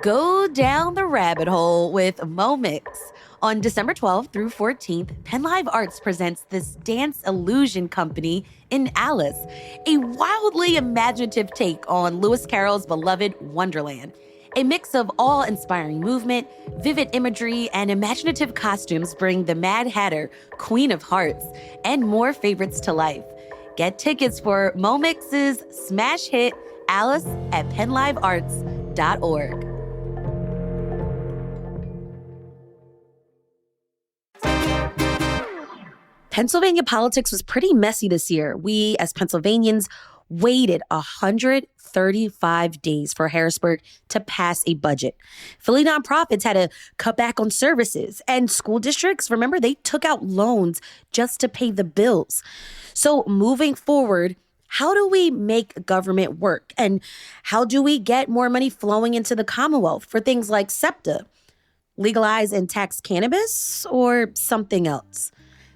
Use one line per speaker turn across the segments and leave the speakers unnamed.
Go down the rabbit hole with Momix. On December 12th through 14th, PennLive Arts presents this dance illusion company in Alice, a wildly imaginative take on Lewis Carroll's beloved Wonderland. A mix of awe-inspiring movement, vivid imagery, and imaginative costumes bring the Mad Hatter, Queen of Hearts, and more favorites to life. Get tickets for Momix's smash hit Alice at pennlivearts.org. Pennsylvania politics was pretty messy this year. We, as Pennsylvanians, waited 135 days for Harrisburg to pass a budget. Philly nonprofits had to cut back on services, and school districts, remember, they took out loans just to pay the bills. So moving forward, how do we make government work? And how do we get more money flowing into the Commonwealth for things like SEPTA? Legalize and tax cannabis or something else?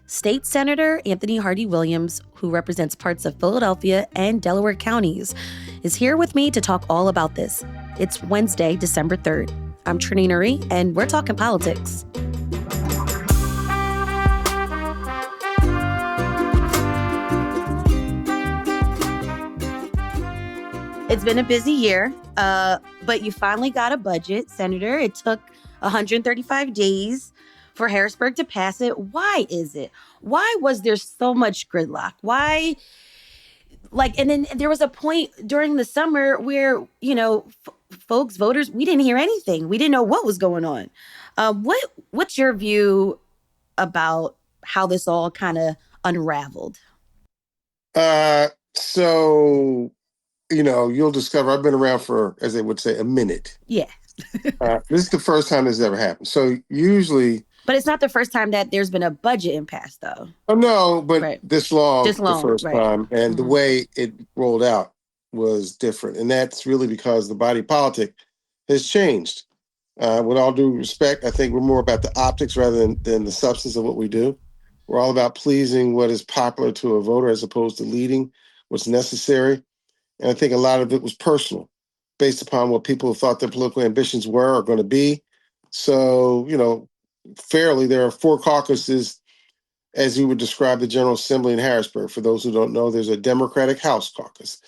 State Senator Anthony Hardy Williams, who represents parts of Philadelphia and Delaware counties, is here with me to talk all about this. It's Wednesday, December 3rd. I'm Trini Nuri, and we're talking politics. It's been a busy year, but you finally got a budget, Senator. It took 135 days for Harrisburg to pass it. Why is it? Why was there so much gridlock? Why? And then there was a point during the summer where, folks, voters, we didn't hear anything. We didn't know what was going on. What's your view about how this all kind of unraveled?
You'll discover I've been around for, as they would say, a minute.
Yeah.
This is the first time this has ever happened. So usually...
But it's not the first time that there's been a budget impasse, though.
Oh, no, but
right.
this long, the first
right.
time. And the way it rolled out was different. And that's really because the body politic has changed. With all due respect, I think we're more about the optics rather than the substance of what we do. We're all about pleasing what is popular to a voter as opposed to leading what's necessary. And I think a lot of it was personal, based upon what people thought their political ambitions were or going to be. So, fairly, there are 4 caucuses, as you would describe the General Assembly in Harrisburg. For those who don't know, there's a Democratic House caucus.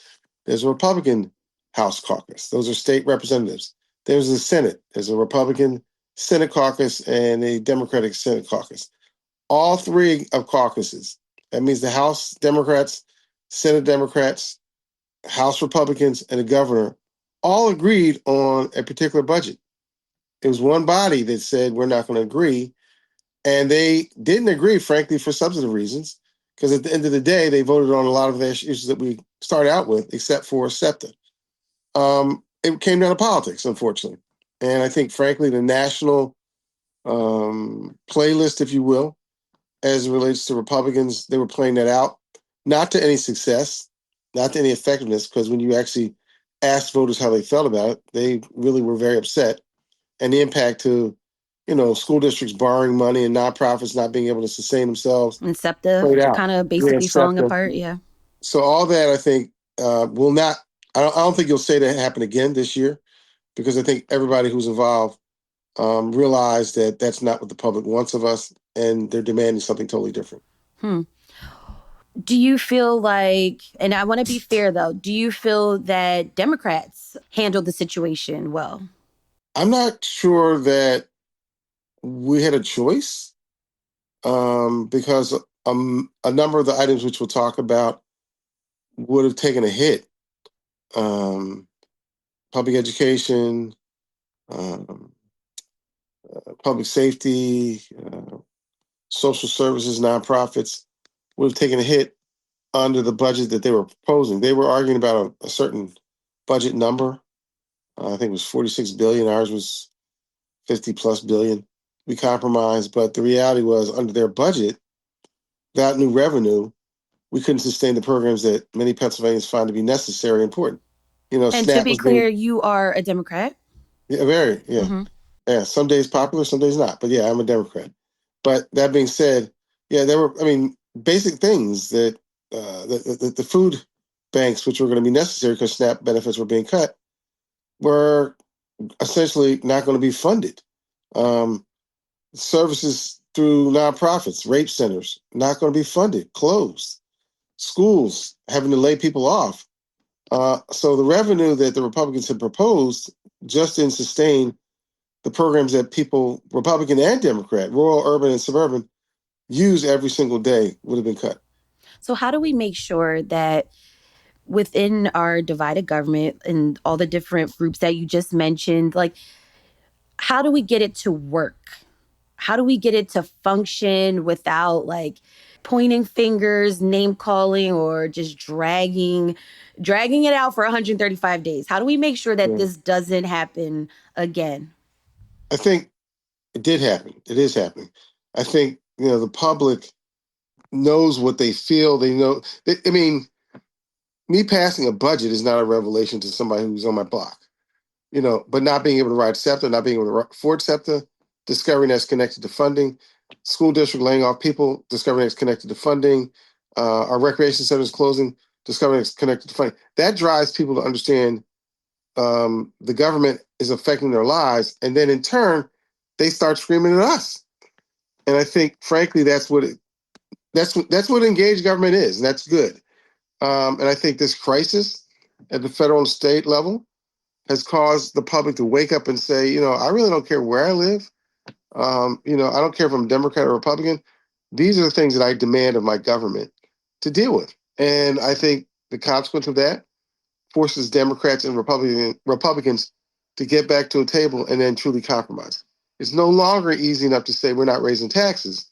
There's a Republican House caucus. Those are state representatives. There's the Senate. There's a Republican Senate caucus and a Democratic Senate caucus. All 3 of caucuses, that means the House Democrats, Senate Democrats, House Republicans, and the governor, all agreed on a particular budget. It was one body that said, we're not going to agree. And they didn't agree, frankly, for substantive reasons, because at the end of the day, they voted on a lot of the issues that we started out with, except for SEPTA. It came down to politics, unfortunately. And I think, frankly, the national playlist, if you will, as it relates to Republicans, they were playing that out, not to any success, not to any effectiveness, because when you actually asked voters how they felt about it, they really were very upset. And the impact to, school districts borrowing money and nonprofits not being able to sustain themselves.
And SEPTA kind of basically falling apart, yeah.
So all that, I think, will not, I don't think you'll say that happen again this year, because I think everybody who's involved realized that that's not what the public wants of us, and they're demanding something totally different.
Do you feel like, and I want to be fair, though, do you feel that Democrats handled the situation well?
I'm not sure that we had a choice because a number of the items which we'll talk about would have taken a hit. Public education, public safety, social services, nonprofits would have taken a hit under the budget that they were proposing. They were arguing about a certain budget number. I think it was $46 billion. Ours was 50 plus billion. We compromised, but the reality was under their budget, without new revenue, we couldn't sustain the programs that many Pennsylvanians find to be necessary and important.
And to be clear, you are a Democrat?
Yeah, very, yeah. Mm-hmm. Yeah, some days popular, some days not. But yeah, I'm a Democrat. But that being said, yeah, there were, basic things that the food banks, which were going to be necessary because SNAP benefits were being cut, were essentially not going to be funded. Um, Services through nonprofits, rape centers, not going to be funded, closed. Schools having to lay people off. So the revenue that the Republicans had proposed just didn't sustain the programs that people, Republican and Democrat, rural, urban, and suburban, use every single day would have been cut.
So, how do we make sure that within our divided government and all the different groups that you just mentioned, like, how do we get it to work? How do we get it to function without like pointing fingers, name calling, or just dragging it out for 135 days? How do we make sure that
Yeah.
this doesn't happen again?
I think it did happen. It is happening. I think, the public knows what they feel. They know. I mean, me passing a budget is not a revelation to somebody who's on my block. But not being able to ride SEPTA, not being able to afford SEPTA, discovering that's connected to funding, school district laying off people, discovering that's connected to funding, our recreation centers closing, discovering it's connected to funding. That drives people to understand the government is affecting their lives, and then in turn, they start screaming at us. And I think, frankly, that's what engaged government is, and that's good. And I think this crisis at the federal and state level has caused the public to wake up and say, I really don't care where I live. I don't care if I'm Democrat or Republican. These are the things that I demand of my government to deal with. And I think the consequence of that forces Democrats and Republicans to get back to a table and then truly compromise. It's no longer easy enough to say we're not raising taxes.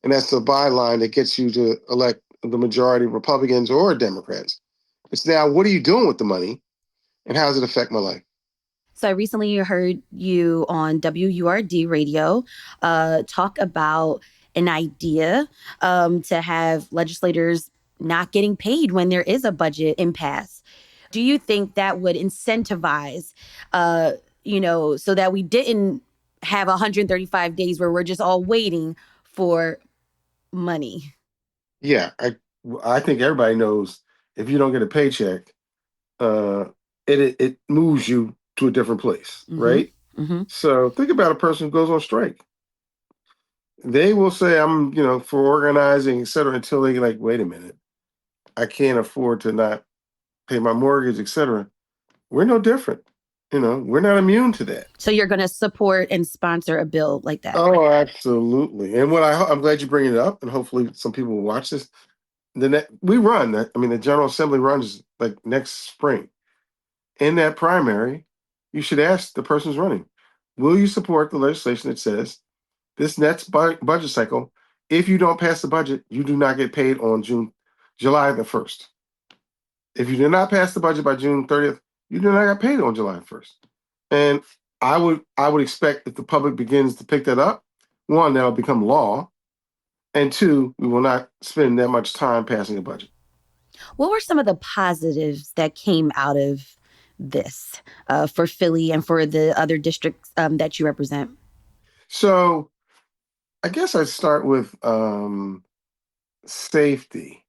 And that's the byline that gets you to elect the majority of Republicans or Democrats. It's now, what are you doing with the money and how does it affect my life?
So I recently heard you on WURD radio talk about an idea to have legislators not getting paid when there is a budget impasse. Do you think that would incentivize, uh, so that we didn't have 135 days where we're just all waiting for money?
Yeah, I think everybody knows if you don't get a paycheck, uh, it moves you to a different place,
Mm-hmm.
right?
Mm-hmm.
So think about a person who goes on strike. They will say, I'm, for organizing, et cetera, until they like, wait a minute, I can't afford to not pay my mortgage, et cetera. We're no different. We're not immune to that.
So you're going to support and sponsor a bill like that?
Oh, absolutely. And I'm glad you bring it up, and hopefully some people will watch this. We run. I mean, the General Assembly runs like next spring. In that primary, you should ask the person who's running, will you support the legislation that says this next budget cycle, if you don't pass the budget, you do not get paid on July the 1st. If you do not pass the budget by June 30th, you do not get paid on July 1st. And I would expect if the public begins to pick that up, one, that'll become law, and two, we will not spend that much time passing a budget.
What were some of the positives that came out of this for Philly and for the other districts that you represent?
So I guess I'd start with safety.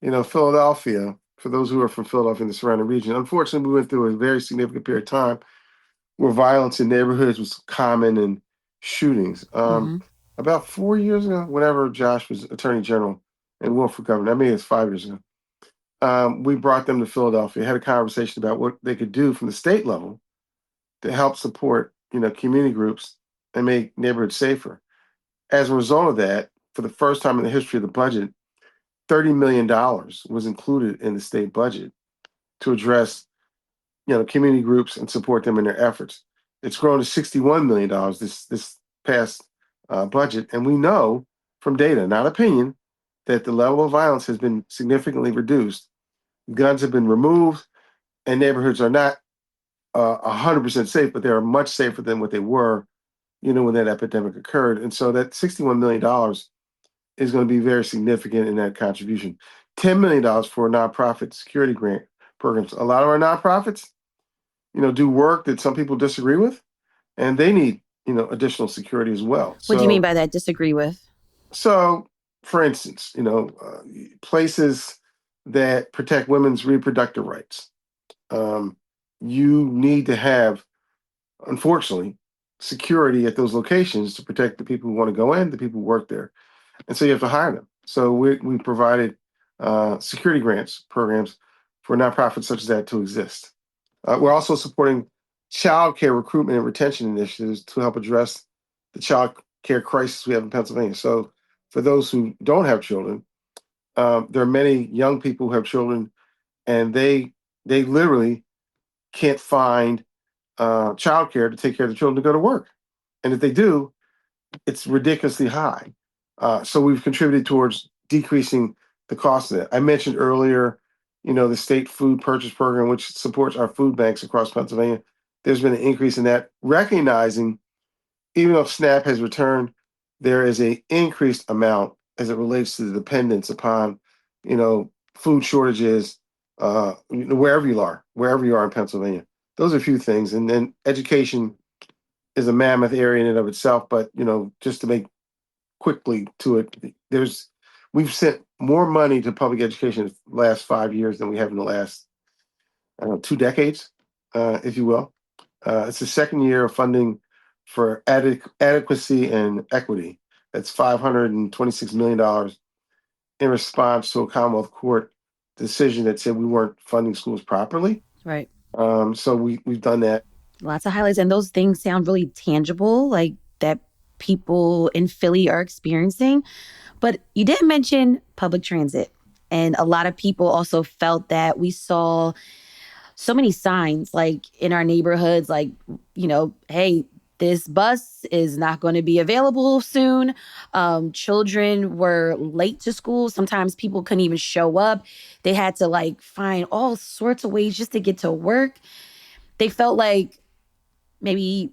Philadelphia, for those who are from Philadelphia and the surrounding region, unfortunately, we went through a very significant period of time where violence in neighborhoods was common and shootings.
Hmm.
About 4 years ago, whenever Josh was Attorney General and Wolf for governor, I mean, it's 5 years ago, we brought them to Philadelphia, had a conversation about what they could do from the state level to help support, community groups and make neighborhoods safer. As a result of that, for the first time in the history of the budget, $30 million was included in the state budget to address, community groups and support them in their efforts. It's grown to $61 million this past budget, and we know from data, not opinion, that the level of violence has been significantly reduced. Guns have been removed, and neighborhoods are not 100% safe, but they are much safer than what they were, when that epidemic occurred. And so that $61 million is going to be very significant in that contribution. $10 million for nonprofit security grant programs. A lot of our nonprofits, do work that some people disagree with, and they need, additional security as well.
What do you mean
So,
by that? Disagree with?
so for instance, places that protect women's reproductive rights, you need to have unfortunately, security at those locations to protect the people who want to go in, the people who work there. And so you have to hire them. So we provided security grants programs for nonprofits such as that to exist. We're also supporting child care recruitment and retention initiatives to help address the child care crisis we have in Pennsylvania. So for those who don't have children, there are many young people who have children, and they literally can't find childcare to take care of the children to go to work. And if they do, it's ridiculously high. So we've contributed towards decreasing the cost of it. I mentioned earlier, the state food purchase program, which supports our food banks across Pennsylvania. There's been an increase in that, recognizing even though SNAP has returned, there is a increased amount as it relates to the dependence upon, food shortages, wherever you are in Pennsylvania. Those are a few things. And then education is a mammoth area in and of itself, but just to make quickly to it, we've sent more money to public education in the last 5 years than we have in the last, I don't know, 2 decades, if you will. It's the second year of funding for adequacy and equity. That's $526 million in response to a Commonwealth Court decision that said we weren't funding schools properly.
Right.
So we've done that.
Lots of highlights. And those things sound really tangible, like that people in Philly are experiencing. But you didn't mention public transit. And a lot of people also felt that we saw so many signs like in our neighborhoods, like, hey, this bus is not going to be available soon. Children were late to school. Sometimes people couldn't even show up. They had to like find all sorts of ways just to get to work. They felt like maybe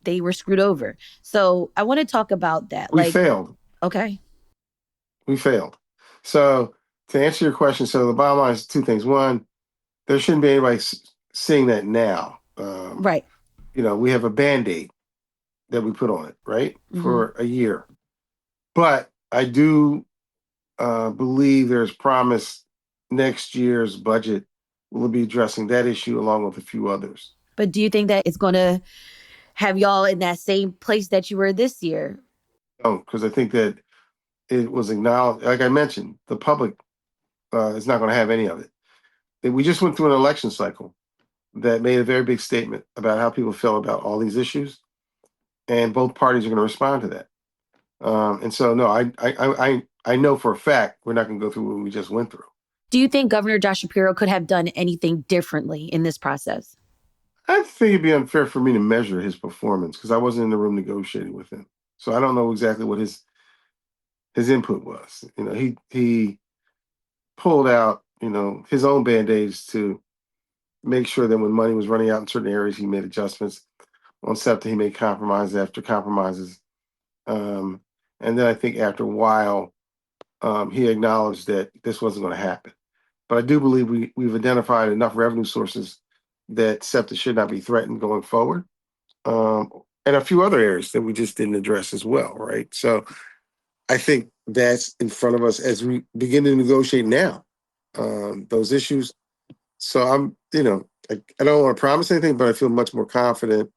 they were screwed over. So I want to talk about that.
We
Like,
failed.
okay.
We failed. So to answer your question, so the bottom line is two things. One, there shouldn't be anybody seeing that now.
Right.
We have a Band-Aid that we put on it, right,
Mm-hmm.
for a year. But I do believe there's promise next year's budget will be addressing that issue along with a few others.
But do you think that it's going to have y'all in that same place that you were this year?
No, because I think that it was acknowledged, like I mentioned, the public is not going to have any of it. We just went through an election cycle that made a very big statement about how people feel about all these issues, and both parties are going to respond to that. And so, no, I know for a fact we're not going to go through what we just went through.
Do you think Governor Josh Shapiro could have done anything differently in this process?
I think it'd be unfair for me to measure his performance because I wasn't in the room negotiating with him, so I don't know exactly what his input was. He pulled out his own band-aids to make sure that when money was running out in certain areas, he made adjustments. On SEPTA, he made compromises after compromises. And then I think after a while, he acknowledged that this wasn't going to happen. But I do believe we've identified enough revenue sources that SEPTA should not be threatened going forward. And a few other areas that we just didn't address as well, right? So I think that's in front of us as we begin to negotiate now, those issues. So I don't want to promise anything, but I feel much more confident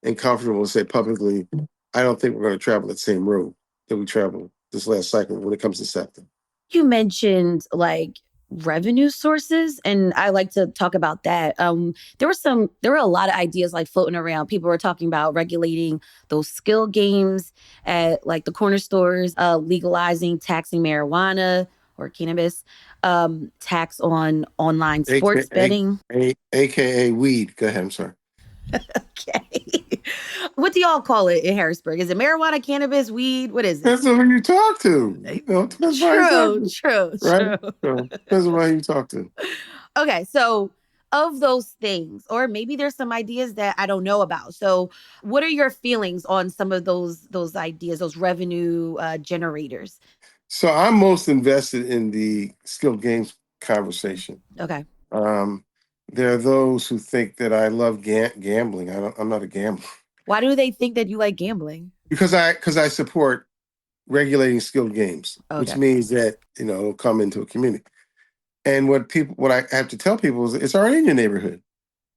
and comfortable to say publicly, I don't think we're going to travel the same road that we traveled this last cycle when it comes to SEPTA.
You mentioned like revenue sources, and I like to talk about that. There were a lot of ideas like floating around. People were talking about regulating those skill games at like the corner stores, legalizing taxing marijuana or cannabis, tax on online sports betting.
AKA weed. Go ahead. I'm sorry.
Okay. What do y'all call it in Harrisburg? Is it marijuana, cannabis, weed? What is it?
Depends on who you talk to. Depends on who you talk
True,
to.
true,
Right?
true.
So depends on who you talk to.
Okay, so of those things, or maybe there's some ideas that I don't know about. So, what are your feelings on some of those ideas, those revenue generators?
So I'm most invested in the skilled games conversation.
Okay.
Um, there are those who think that I love gambling. I'm not a gambler
Why do they think that you like gambling?
because I support regulating skilled games, which
Okay.
means that it'll come into a community. And what I have to tell people is it's already in your neighborhood.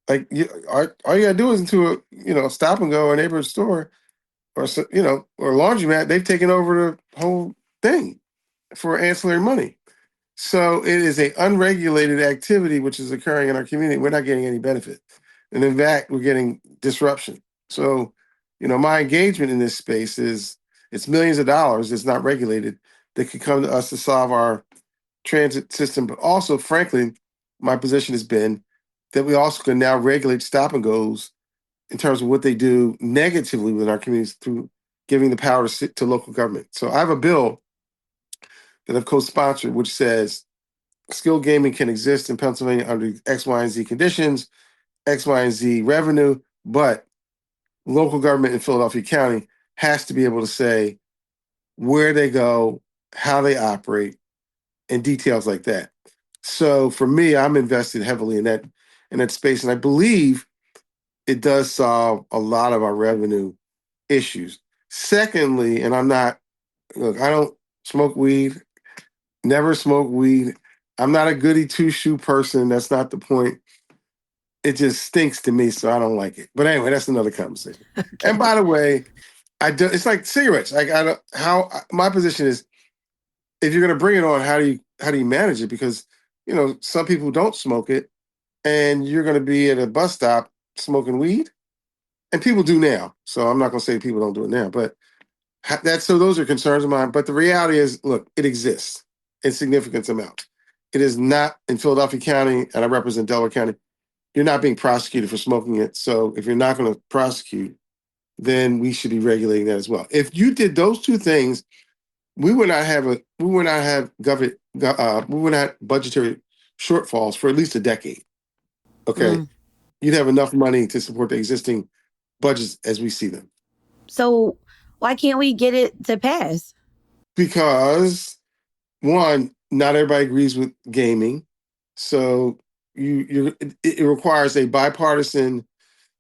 Like all you gotta do is into a stop and go or neighborhood store or or laundromat. They've taken over the whole thing for ancillary money. So it is a unregulated activity which is occurring in our community. We're not getting any benefit, and in fact, we're getting disruption. So, my engagement in this space is it's millions of dollars. It's not regulated that could come to us to solve our transit system, but also, frankly, my position has been that we also can now regulate stop and goes in terms of what they do negatively within our communities through giving the power to local government. So I have a bill that I've co-sponsored, which says skilled gaming can exist in Pennsylvania under X, Y, and Z conditions, X, Y, and Z revenue, but local government in Philadelphia County has to be able to say where they go, how they operate, and details like that. So for me, I'm invested heavily in that space, and I believe it does solve a lot of our revenue issues. Secondly, and I don't smoke weed, never smoke weed. I'm not a goody two shoe person. That's not the point. It just stinks to me, so I don't like it. But anyway, that's another conversation. And
Okay.
by the way, it's like cigarettes. Like I don't how my position is if you're going to bring it on, how do you manage it? Because some people don't smoke it, and you're going to be at a bus stop smoking weed, and people do now. So I'm not going to say people don't do it now, but those are concerns of mine. But the reality is, look, it exists in significant amounts. It is not in Philadelphia County, and I represent Delaware County. You're not being prosecuted for smoking it. So if you're not going to prosecute, then we should be regulating that as well. If you did those two things, we would not have government we would not have budgetary shortfalls for at least a decade. Okay.
Mm.
You'd have enough money to support the existing budgets as we see them.
So why can't we get it to pass?
Because one, not everybody agrees with gaming. So it requires a bipartisan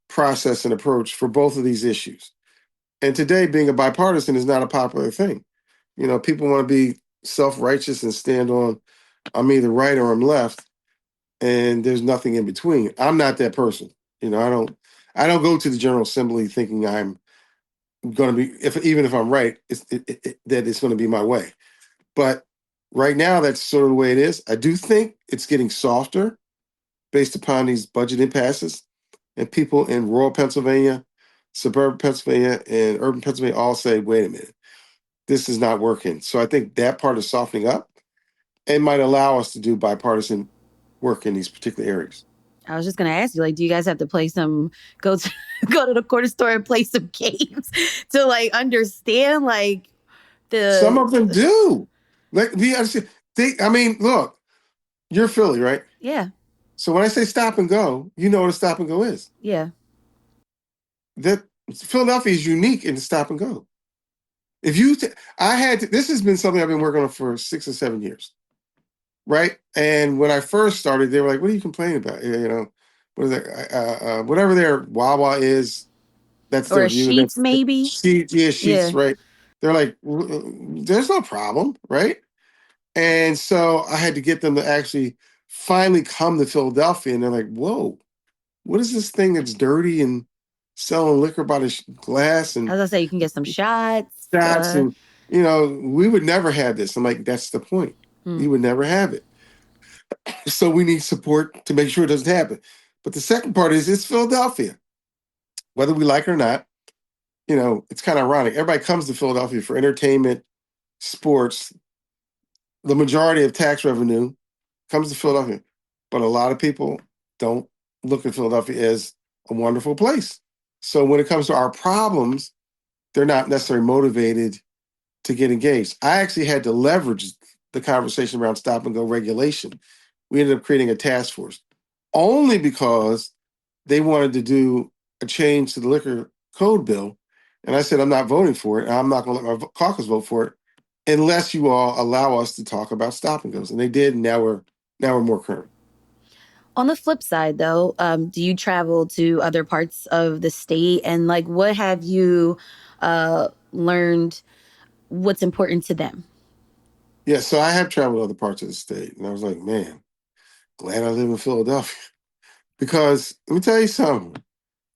process and approach for both of these issues. And today, being a bipartisan is not a popular thing. People want to be self-righteous and stand on I'm either right or I'm left, and there's nothing in between. I'm not that person. I don't go to the General Assembly thinking I'm going to be even if I'm right, that it's going to be my way. But right now, that's sort of the way it is. I do think it's getting softer based upon these budget impasses, and people in rural Pennsylvania, suburban Pennsylvania, and urban Pennsylvania all say, "Wait a minute, this is not working." So I think that part is softening up and might allow us to do bipartisan work in these particular areas.
I was just gonna ask you, like, do you guys have to play some go to go to the corner store and play some games to like understand like
Some
the
of them do. Like we understand. I mean, look, you're Philly, right?
yeah,
So when I say stop and go, you know what a stop and go is.
yeah.
That Philadelphia is unique in the stop and go. If you, I had to, this has been something I've been working on for 6 or 7 years, right? And when I first started, they were like, "What are you complaining about? What is that? Whatever their Wawa is, that's
Or
their
a
view.
sheets
That's
maybe.
sheets, yeah,
Yeah.
sheets, right?" They're like, "There's no problem, right?" And so I had to get them to actually finally come to Philadelphia, and they're like, "Whoa, what is this thing that's dirty and selling liquor by the glass
I
and
was gonna say you can get some shots.
shots and we would never have this." I'm like, "That's the point.
Hmm.
You would never have it. So we need support to make sure it doesn't happen." But the second part is it's Philadelphia, whether we like it or not. It's kind of ironic. Everybody comes to Philadelphia for entertainment, sports. The majority of tax revenue comes to Philadelphia, but a lot of people don't look at Philadelphia as a wonderful place. So when it comes to our problems, they're not necessarily motivated to get engaged. I actually had to leverage the conversation around stop and go regulation. We ended up creating a task force only because they wanted to do a change to the liquor code bill. And I said, I'm not voting for it. And I'm not going to let my caucus vote for it unless you all allow us to talk about stop and goes. And they did. And now we're more current.
On the flip side, though, do you travel to other parts of the state and like what have you learned? What's important to them?
Yeah. So I have traveled to other parts of the state, and I was like, man, glad I live in Philadelphia Because let me tell you something.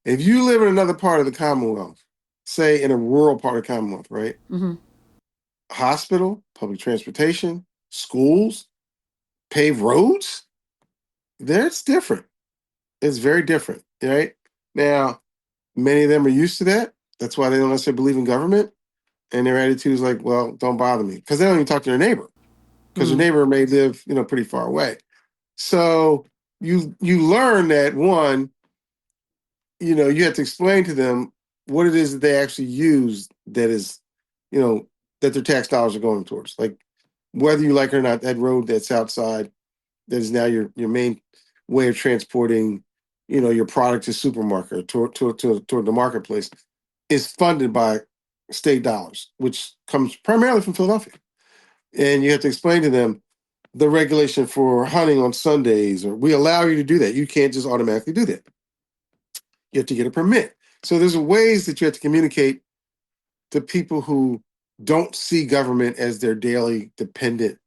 If you live in another part of the Commonwealth, say in a rural part of the Commonwealth, right?
Mm-hmm.
Hospital, public transportation, schools, paved roads, that's different. It's very different, right? Now, many of them are used to that. That's why they don't necessarily believe in government. And their attitude is like, well, don't bother me. Because they don't even talk to their neighbor. Because their neighbor may live, pretty far away. So you learn that one, you have to explain to them what it is that they actually use that is, that their tax dollars are going towards. Like whether you like it or not, that road that's outside that is now your main way of transporting, your product to supermarket or toward the marketplace is funded by state dollars, which comes primarily from Philadelphia. And you have to explain to them the regulation for hunting on Sundays, or we allow you to do that. You can't just automatically do that. You have to get a permit. So there's ways that you have to communicate to people who don't see government as their daily dependent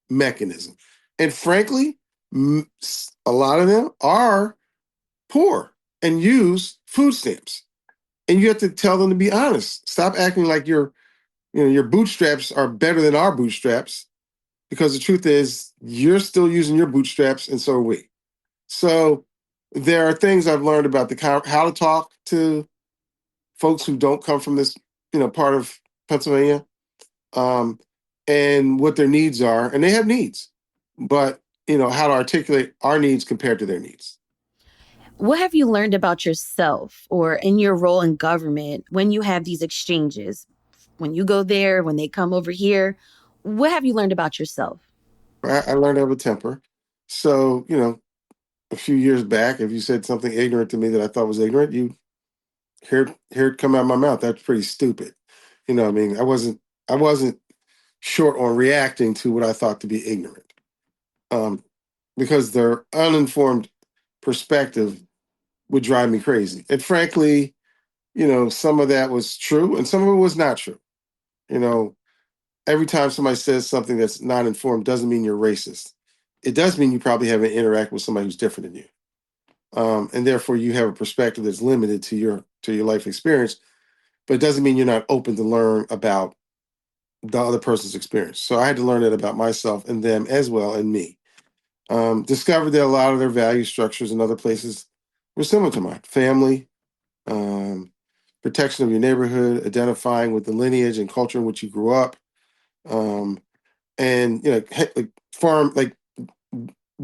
mechanism. And frankly, a lot of them are poor and use food stamps. And you have to tell them to be honest. Stop acting like your bootstraps are better than our bootstraps, because the truth is you're still using your bootstraps and so are we. So there are things I've learned about how to talk to folks who don't come from this, part of Pennsylvania, um, and what their needs are, and they have needs, but how to articulate our needs compared to their needs.
What have you learned about yourself or in your role in government when you have these exchanges? When you go there, when they come over here, what have you learned about yourself?
I learned to have a temper. So, a few years back, if you said something ignorant to me that I thought was ignorant, you hear it come out of my mouth. That's pretty stupid. I mean, I wasn't short on reacting to what I thought to be ignorant, um, because their uninformed perspective would drive me crazy. And frankly, some of that was true and some of it was not true. You know, every time somebody says something that's not informed doesn't mean you're racist. It does mean you probably haven't interacted with somebody who's different than you. And therefore you have a perspective that's limited to your life experience, but it doesn't mean you're not open to learn about the other person's experience. So I had to learn that about myself and them as well, and me. Discovered that a lot of their value structures in other places were similar to mine. Family, um, protection of your neighborhood, identifying with the lineage and culture in which you grew up, um, and like farm, like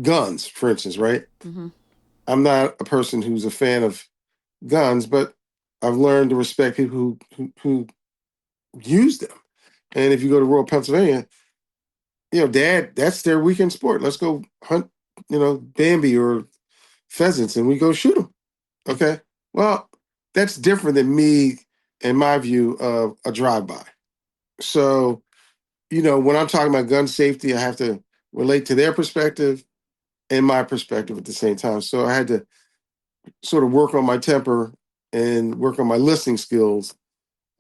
guns, for instance. Right?
Mm-hmm.
I'm not a person who's a fan of guns, but I've learned to respect people who use them. And if you go to rural Pennsylvania, Dad, that's their weekend sport. Let's go hunt, Bambi or pheasants, and we go shoot them. Okay. Well, that's different than me, in my view, of a drive-by. So, when I'm talking about gun safety, I have to relate to their perspective and my perspective at the same time. So I had to sort of work on my temper and work on my listening skills,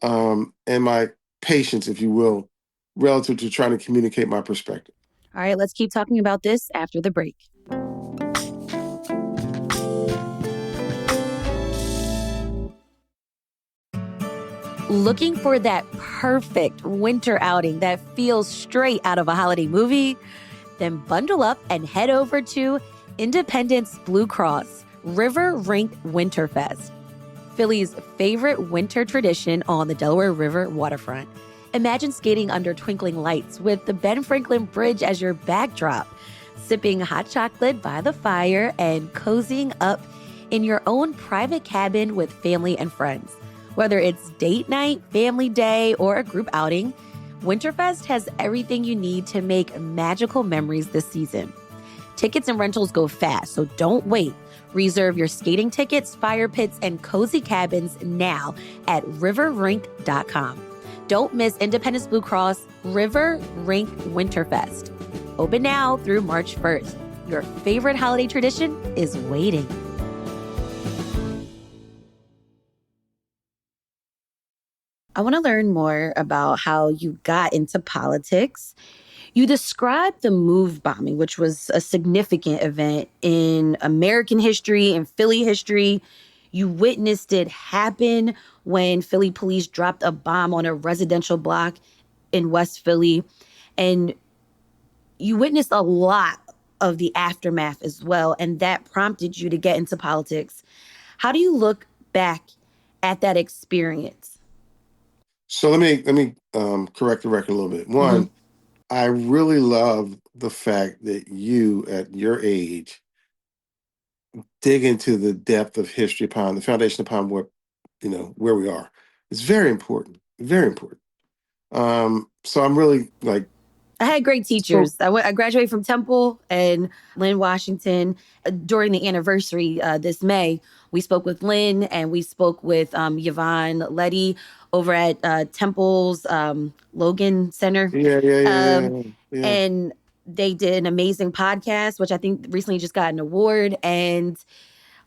and my patience, if you will, relative to trying to communicate my perspective.
All right, let's keep talking about this after the break. Looking for that perfect winter outing that feels straight out of a holiday movie? Then bundle up and head over to Independence Blue Cross River Rink Winterfest, Philly's favorite winter tradition on the Delaware River waterfront. Imagine skating under twinkling lights with the Ben Franklin Bridge as your backdrop, sipping hot chocolate by the fire and cozying up in your own private cabin with family and friends. Whether it's date night, family day, or a group outing, Winterfest has everything you need to make magical memories this season. Tickets and rentals go fast, so don't wait. Reserve your skating tickets, fire pits, and cozy cabins now at riverrink.com. Don't miss Independence Blue Cross River Rink Winterfest. Open now through March 1st. Your favorite holiday tradition is waiting. I want to learn more about how you got into politics. You described the move bombing, which was a significant event in American history and Philly history. You witnessed it happen when Philly police dropped a bomb on a residential block in West Philly. And you witnessed a lot of the aftermath as well. And that prompted you to get into politics. How do you look back at that experience?
So let me correct the record a little bit.
Mm-hmm.
One, I really love the fact that you, at your age, dig into the depth of history upon the foundation upon what where we are. It's very important, very important. So I'm really like
I had great
so
teachers. I graduated from Temple and Lynn, Washington. During the anniversary this May, we spoke with Lynn and we spoke with Yvonne Letty over at Temple's Logan Center.
yeah, yeah, yeah,
Um,
yeah, yeah,
and they did an amazing podcast, which I think recently just got an award. And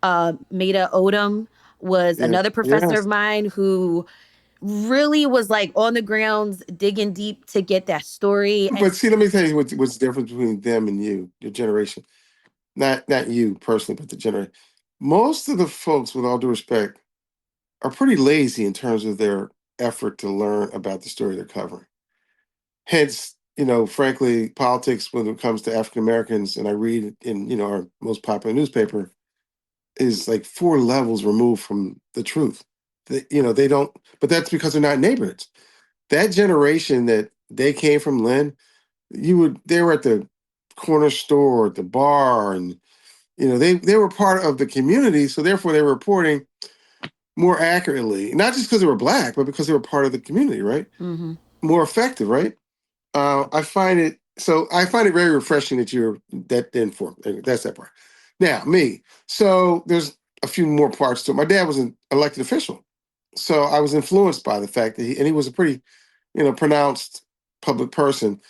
Maida Odom was
yeah,
another professor of
yes.
mine who really was like on the grounds digging deep to get that story. And
But see, let me tell you what's the difference between them and you, your generation. Not you personally, but the generation. Most of the folks, with all due respect, are pretty lazy in terms of their effort to learn about the story they're covering. Hence, frankly, politics when it comes to African Americans, and I read in, our most popular newspaper, is like four levels removed from the truth. They don't, but that's because they're not neighborhoods. That generation that they came from, Lynn, they were at the corner store, at the bar, and they were part of the community, so therefore they were reporting more accurately, not just because they were black, but because they were part of the community, right?
mm-hmm.
More effective, right? I find it very refreshing that you're that informed. That's that part. Now, me. So there's a few more parts to it. My dad was an elected official. So I was influenced by the fact that he was a pretty, pronounced public person.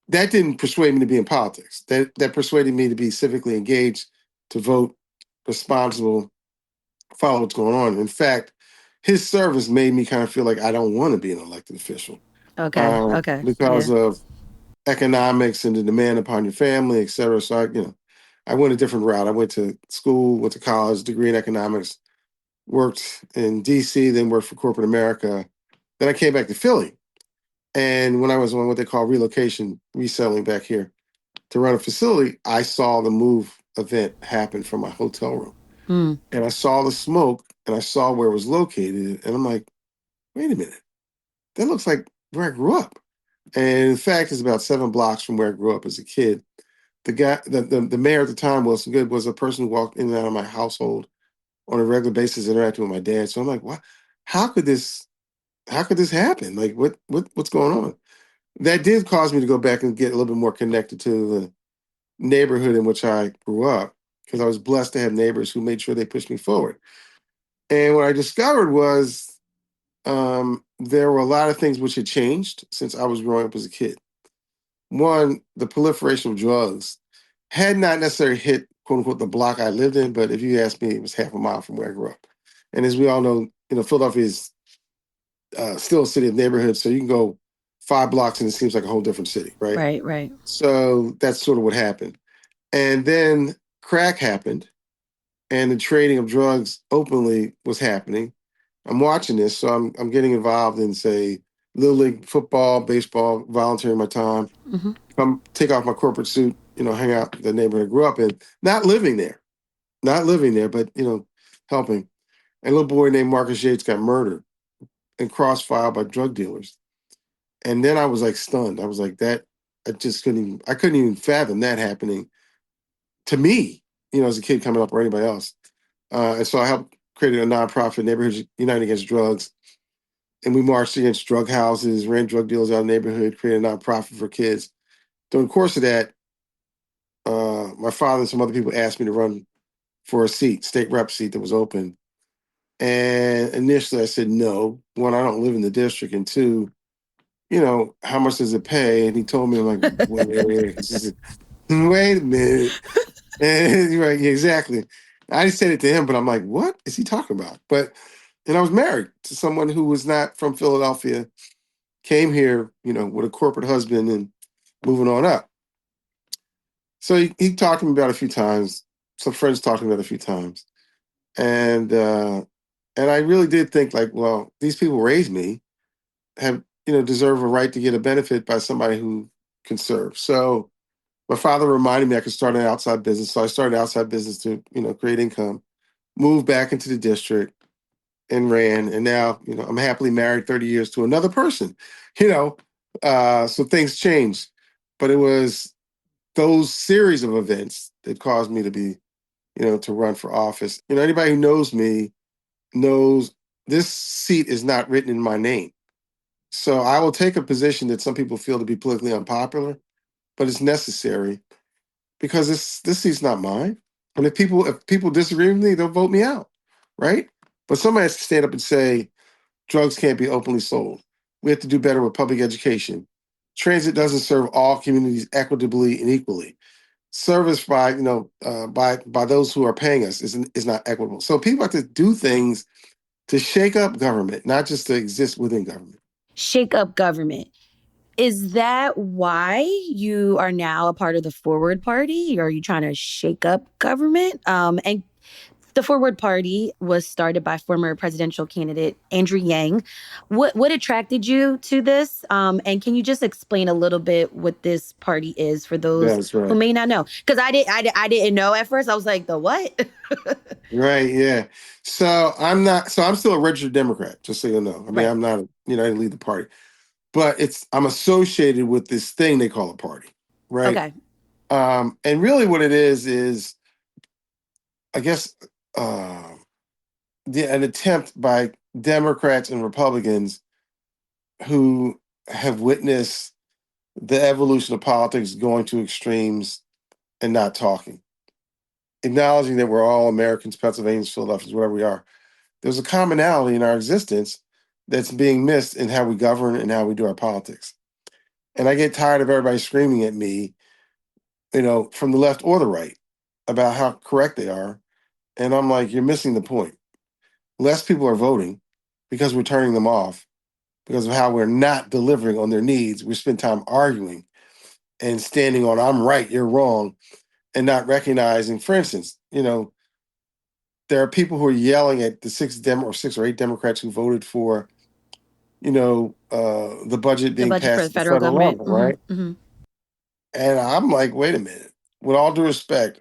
That didn't persuade me to be in politics. That persuaded me to be civically engaged, to vote responsible, follow what's going on. In fact, his service made me kind of feel like I don't want to be an elected official
Okay. Okay.
because
Yeah.
of economics and the demand upon your family, et cetera. So I went a different route. I went to school, went to college, degree in economics, worked in DC, then worked for corporate America. Then I came back to Philly. And when I was on what they call relocation, reselling back here to run a facility, I saw the move event happen from my hotel room.
Mm.
And I saw the smoke and I saw where it was located. And I'm like, wait a minute, that looks like where I grew up. And in fact, it's about 7 blocks from where I grew up as a kid. The mayor at the time, Wilson Good, was a person who walked in and out of my household on a regular basis, interacting with my dad. So I'm like, what? How could this? How could this happen? Like, what's going on? That did cause me to go back and get a little bit more connected to the neighborhood in which I grew up, because I was blessed to have neighbors who made sure they pushed me forward. And what I discovered was there were a lot of things which had changed since I was growing up as a kid. One, the proliferation of drugs had not necessarily hit quote unquote the block I lived in, but if you ask me, it was half a mile from where I grew up. And as we all know, Philadelphia is still a city of neighborhoods, so you can go 5 blocks and it seems like a whole different city, right?
Right. Right.
So that's sort of what happened. And then crack happened, and the trading of drugs openly was happening. I'm watching this, so I'm getting involved in, say, little league football, baseball, volunteering my time,
Mm-hmm.
come take off my corporate suit, hang out in the neighborhood I grew up in, not living there, but helping. And a little boy named Marcus Yates got murdered and crossfired by drug dealers. And then I was like stunned. I was like, that I couldn't even fathom that happening to me, as a kid coming up or anybody else. And so I helped create a nonprofit, Neighborhoods United Against Drugs. And we marched against drug houses, ran drug dealers out of the neighborhood, created a nonprofit for kids. During the course of that, my father and some other people asked me to run for a seat, state rep seat that was open. And initially I said no. One, I don't live in the district. And two, how much does it pay? And he told me, I'm like, wait a minute. And you're right, yeah, exactly. I just said it to him, but I'm like, what is he talking about? And I was married to someone who was not from Philadelphia, came here, with a corporate husband, and moving on up. So he talked to me about it a few times. Some friends talked to me about it a few times. And I really did think like, well, these people raised me, have, deserve a right to get a benefit by somebody who can serve. So my father reminded me I could start an outside business. So I started an outside business to, create income, moved back into the district and ran. And now, I'm happily married 30 years to another person, you know. So things changed. But it was those series of events that caused me to be, to run for office. Anybody who knows me knows this seat is not written in my name. So I will take a position that some people feel to be politically unpopular, but it's necessary because this seat's not mine. And if people disagree with me, they'll vote me out, right? But somebody has to stand up and say drugs can't be openly sold. We have to do better with public education. Transit doesn't serve all communities equitably and equally. Service by by those who are paying us is not equitable. So people have to do things to shake up government, not just to exist within government.
Shake up government. Is that why you are now a part of the Forward Party? Are you trying to shake up government? And the Forward Party was started by former presidential candidate Andrew Yang. What attracted you to this? And can you just explain a little bit what this party is for those
That's
who
right.
may not know? Because I didn't know at first. I was like, the what?
Right, yeah. So I'm still a registered Democrat, just so you know. I mean,
Right.
I'm not, I didn't lead the party. But I'm associated with this thing they call a party, right?
Okay.
And really what it is I guess uh, an attempt by Democrats and Republicans who have witnessed the evolution of politics going to extremes and not talking, acknowledging that we're all Americans, Pennsylvanians, Philadelphians, wherever we are. There's a commonality in our existence that's being missed in how we govern and how we do our politics. And I get tired of everybody screaming at me, from the left or the right, about how correct they are. And I'm like, you're missing the point. Less people are voting because we're turning them off because of how we're not delivering on their needs. We spend time arguing and standing on I'm right, you're wrong, and not recognizing, for instance, there are people who are yelling at the six or eight Democrats who voted for, the budget
The
being
budget for
passed
the
at the
federal
federal
government.
level, right? And I'm like, wait a minute. With all due respect,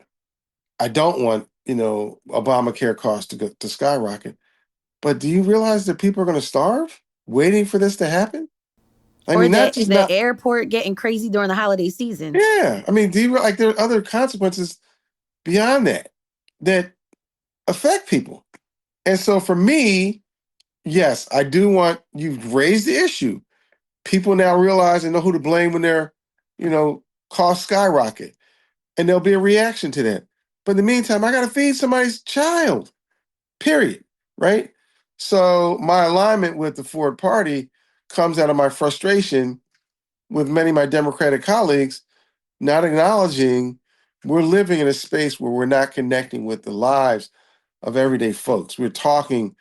I don't want, Obamacare costs to skyrocket. But do you realize that people are going to starve waiting for this to happen? I
Or
mean, not just
the
not.
airport getting crazy during the holiday season.
Yeah, I mean, do you like there are other consequences beyond that affect people? And so for me, yes, I do want you've raised the issue. People now realize and know who to blame when their, costs skyrocket, and there'll be a reaction to that. But in the meantime, I got to feed somebody's child. Period. Right. So my alignment with the Ford Party comes out of my frustration with many of my Democratic colleagues not acknowledging we're living in a space where we're not connecting with the lives of everyday folks. We're talking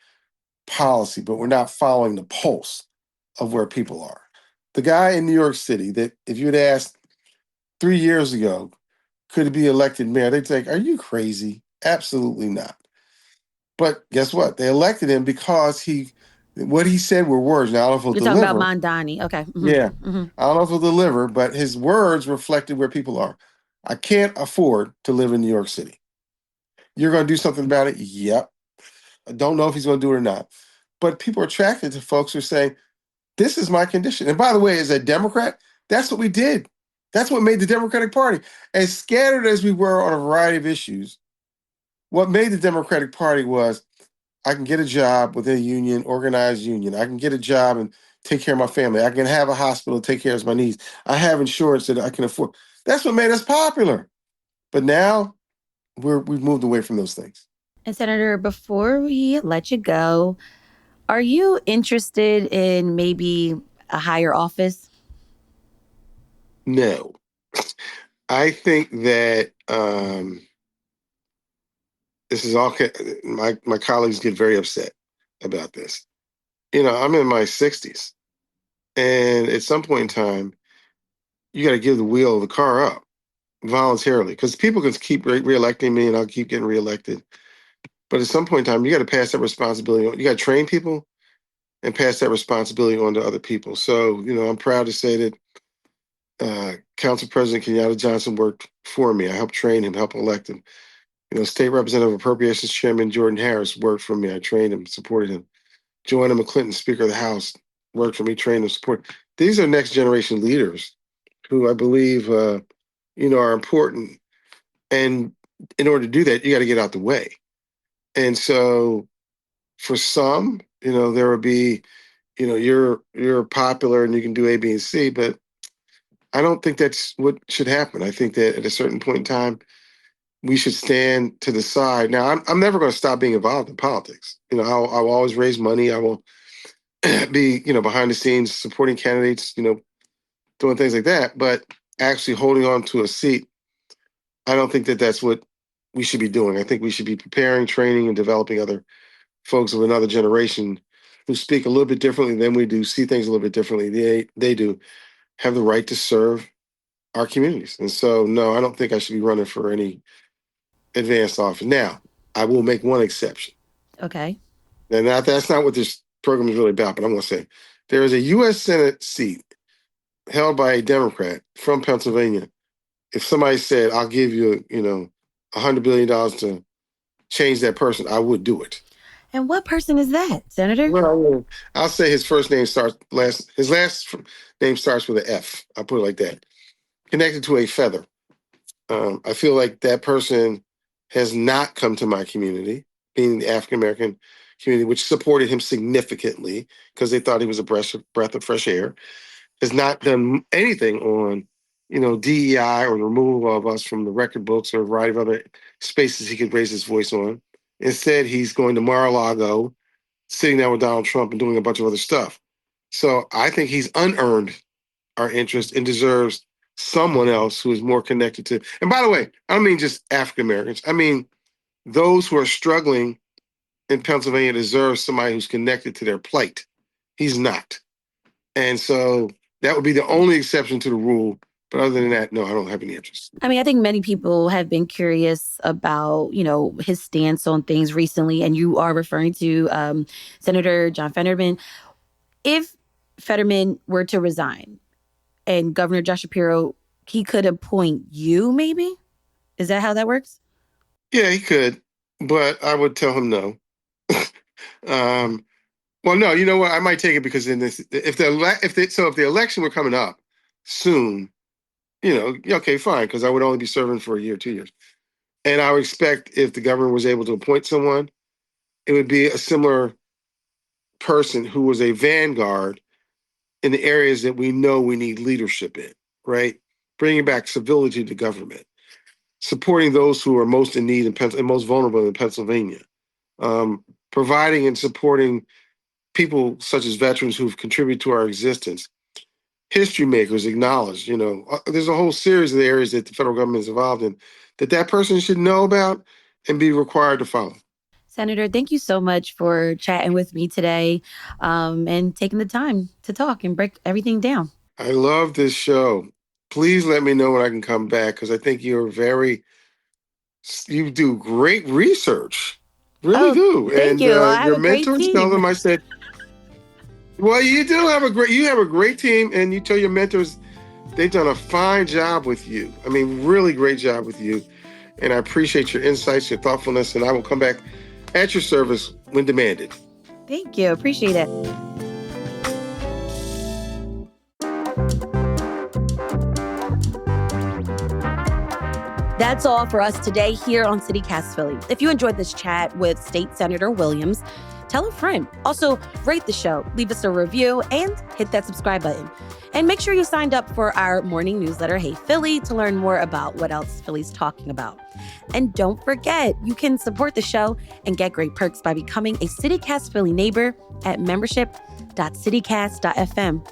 policy, but we're not following the pulse of where people are. The guy in New York City that if you'd asked 3 years ago, could he be elected mayor? They'd say, are you crazy? Absolutely not. But guess what? They elected him because what he said were words. Now, I don't know if he'll
You're talking about
deliver.
Mondani. Okay.
Yeah. I don't know if he'll deliver, but his words reflected where people are. I can't afford to live in New York City. You're going to do something about it? Yep. I don't know if he's going to do it or not. But people are attracted to folks who are saying, this is my condition. And by the way, as a Democrat, that's what we did. That's what made the Democratic Party. As scattered as we were on a variety of issues, what made the Democratic Party was I can get a job within a union, organized union. I can get a job and take care of my family. I can have a hospital to take care of my needs. I have insurance that I can afford. That's what made us popular. But now we've moved away from those things.
And Senator, before we let you go, are you interested in maybe a higher office?
No, I think that this is all. My colleagues get very upset about this. I'm in my 60s, and at some point in time, you got to give the wheel of the car up voluntarily, because people can keep reelecting me and I'll keep getting reelected. But at some point in time, you got to pass that responsibility on. You got to train people and pass that responsibility on to other people. So, I'm proud to say that Council President Kenyatta Johnson worked for me. I helped train him, helped elect him. State Representative Appropriations Chairman Jordan Harris worked for me. I trained him, supported him. Joanna McClinton, Speaker of the House, worked for me, trained him, support. These are next generation leaders who I believe, are important. And in order to do that, you got to get out the way. And so for some, there would be, you're popular and you can do A, B, and C, but I don't think that's what should happen. I think that at a certain point in time, we should stand to the side. Now, I'm never going to stop being involved in politics. I'll always raise money. I will be, behind the scenes supporting candidates, doing things like that. But actually holding on to a seat, I don't think that that's what we should be doing. I think we should be preparing, training, and developing other folks of another generation who speak a little bit differently than we do, see things a little bit differently. They do have the right to serve our communities. And so, no, I don't think I should be running for any advanced office. Now, I will make one exception.
Okay.
And that's not what this program is really about, but I'm going to say there is a U.S. Senate seat held by a Democrat from Pennsylvania. If somebody said, I'll give you, $100 billion to change that person, I would do it.
And what person is that, Senator?
Well, I'll say his first name his last name starts with an F. I'll put it like that. Connected to a feather. I feel like that person has not come to my community, being the African American community, which supported him significantly because they thought he was a breath of fresh air, has not done anything on, DEI or the removal of us from the record books or a variety of other spaces he could raise his voice on. Instead, he's going to Mar-a-Lago, sitting down with Donald Trump and doing a bunch of other stuff. So I think he's unearned our interest and deserves someone else who is more connected to. And by the way, I don't mean just African Americans. I mean those who are struggling in Pennsylvania deserve somebody who's connected to their plight. He's not. And so that would be the only exception to the rule. But other than that, no, I don't have any interest.
I mean, I think many people have been curious about, his stance on things recently. And you are referring to Senator John Fetterman. If Fetterman were to resign and Governor Josh Shapiro, he could appoint you, maybe? Is that how that works?
Yeah, he could, but I would tell him no. Well, no, you know what? I might take it because if the election were coming up soon, okay, fine, because I would only be serving for a year, 2 years, and I would expect if the governor was able to appoint someone, it would be a similar person who was a vanguard in the areas that we know we need leadership in, right? Bringing back civility to government, supporting those who are most in need and most vulnerable in Pennsylvania, providing and supporting people such as veterans who've contributed to our existence, history makers acknowledged. There's a whole series of areas that the federal government is involved in that person should know about and be required to follow.
Senator, thank you so much for chatting with me today and taking the time to talk and break everything down.
I love this show. Please let me know when I can come back because I think you do great research. Really do.
Thank
And
you. I have
your
a great
mentors tell
team.
them I said, well, you have a great team, and you tell your mentors they've done a fine job with you. I mean, really great job with you. And I appreciate your insights, your thoughtfulness, and I will come back at your service when demanded.
Thank you. Appreciate it. That's all for us today here on CityCast Philly. If you enjoyed this chat with State Senator Williams, tell a friend. Also, rate the show, leave us a review, and hit that subscribe button. And make sure you signed up for our morning newsletter, Hey Philly, to learn more about what else Philly's talking about. And don't forget, you can support the show and get great perks by becoming a CityCast Philly neighbor at membership.citycast.fm.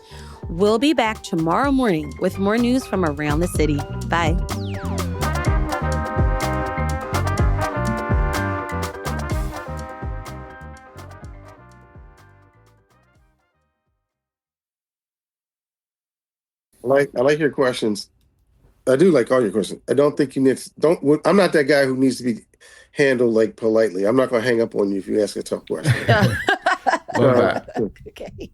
We'll be back tomorrow morning with more news from around the city. Bye.
I like your questions. I do like all your questions. I don't think you need don't. I'm not that guy who needs to be handled like politely. I'm not going to hang up on you if you ask a tough question.
Love that.
Okay.